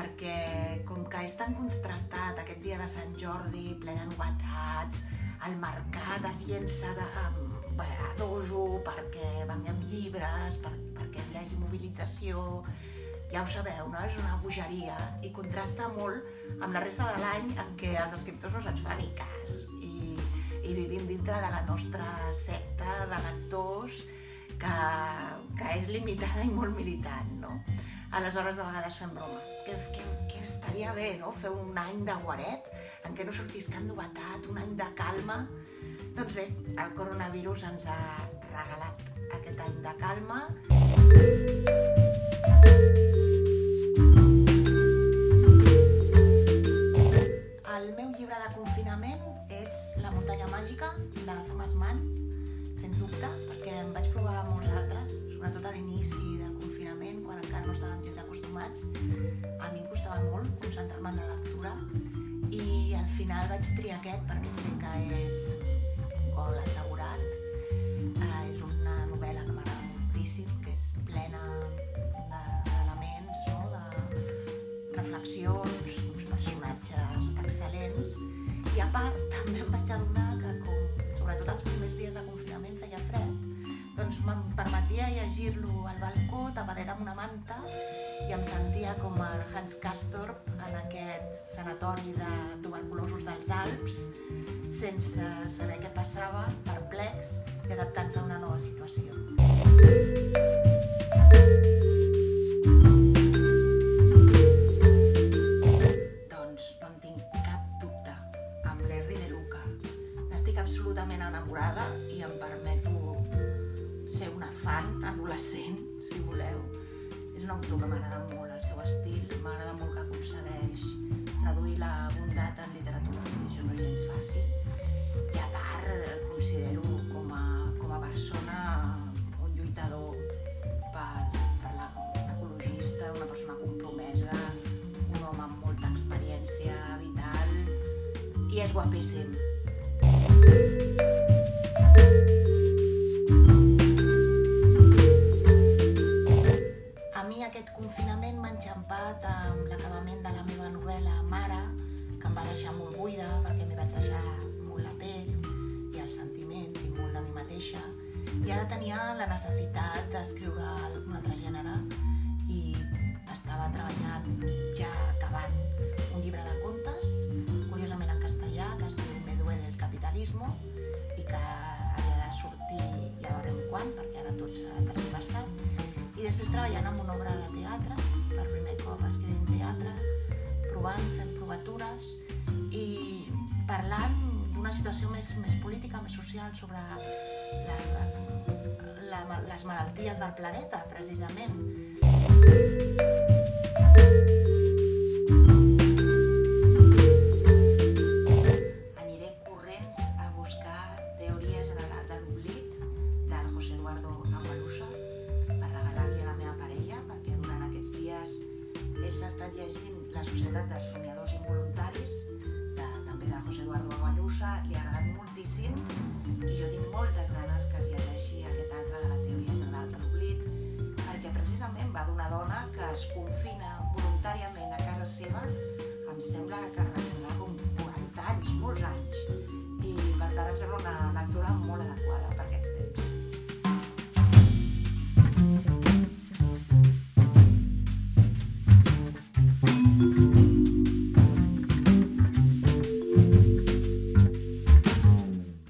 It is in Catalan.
perquè com que és tan contrastat aquest dia de Sant Jordi, ple de novetats, el mercat es llença a dojo perquè venguem llibres, perquè hi hagi mobilització, ja ho sabeu, no? És una bogeria i contrasta molt amb la resta de l'any en què els escriptors no se'ns fa ni cas i vivim dintre de la nostra secta de lectors que és limitada i molt militant, no? Aleshores, de vegades fem broma. Que estaria bé, no? Fer un any de guaret en què no sortís cap novetat, un any de calma. Doncs bé, el coronavirus ens ha regalat aquest any de calma. El meu llibre de confinament és La muntanya màgica, de Thomas Mann, sens dubte, perquè em vaig provar amb molts altres, sobretot a l'inici del confinament, quan encara no estàvem gens acostumats. A mi em costava molt concentrar-me en la lectura i al final vaig triar aquest perquè sé que és gol assegurat. És una novel·la que m'agrada moltíssim, que és plena d'elements, no? De reflexions, uns personatges excel·lents. I a part, també em vaig adonar que, sobretot els primers dies de confinament feia fred, doncs me'n permetia llegir-lo al balcó, tapadera amb una manta, i em sentia com el Hans Castorp en aquest sanatori de tuberculosos dels Alps, sense saber què passava, perplex i adaptant-se a una nova situació. Doncs no en tinc cap dubte, amb l'Henry de Luca. N'estic absolutament enamorada i em permeto ser una fan adolescent, si voleu. És un autor que m'agrada molt el seu estil, m'agrada molt que aconsegueix traduir la bondat en literatura, i això no és gens fàcil. I a part el considero com a persona un lluitador per l'ecologista, una persona compromesa, un home amb molta experiència vital i és guapíssim. A mi aquest confinament m'ha enxampat amb l'acabament de la meva novel·la Mare, que em va deixar molt buida perquè m'hi vaig deixar molt la pell i els sentiments i molt de mi mateixa. I ara tenia la necessitat d'escriure un altre gènere i estava treballant, ja acabant, un llibre de contes, curiosament en castellà, que es diu Me duele el capitalismo i que havia de sortir, ja veurem quan, perquè ara tot s'ha tergiversat. I després treballant en una obra de teatre, per primer cop escrivint teatre, provant, fent provatures i parlant d'una situació més política, més social, sobre les malalties del planeta, precisament. Aniré corrents a buscar Teoria general de l'oblit del José Eduardo Agualusa per regalar-li a la meva parella, perquè durant aquests dies ell s'ha estat llegint La societat dels somiadors involuntaris, també del José Eduardo Agualusa, li ha agradat moltíssim i jo tinc moltes ganes que es llegeixi aquest altre de la Teoria general de l'oblit, perquè precisament va d'una dona que es confina voluntàriament a casa seva, em sembla que recordar com 40 anys, molts anys, i per tant em sembla una lectura molt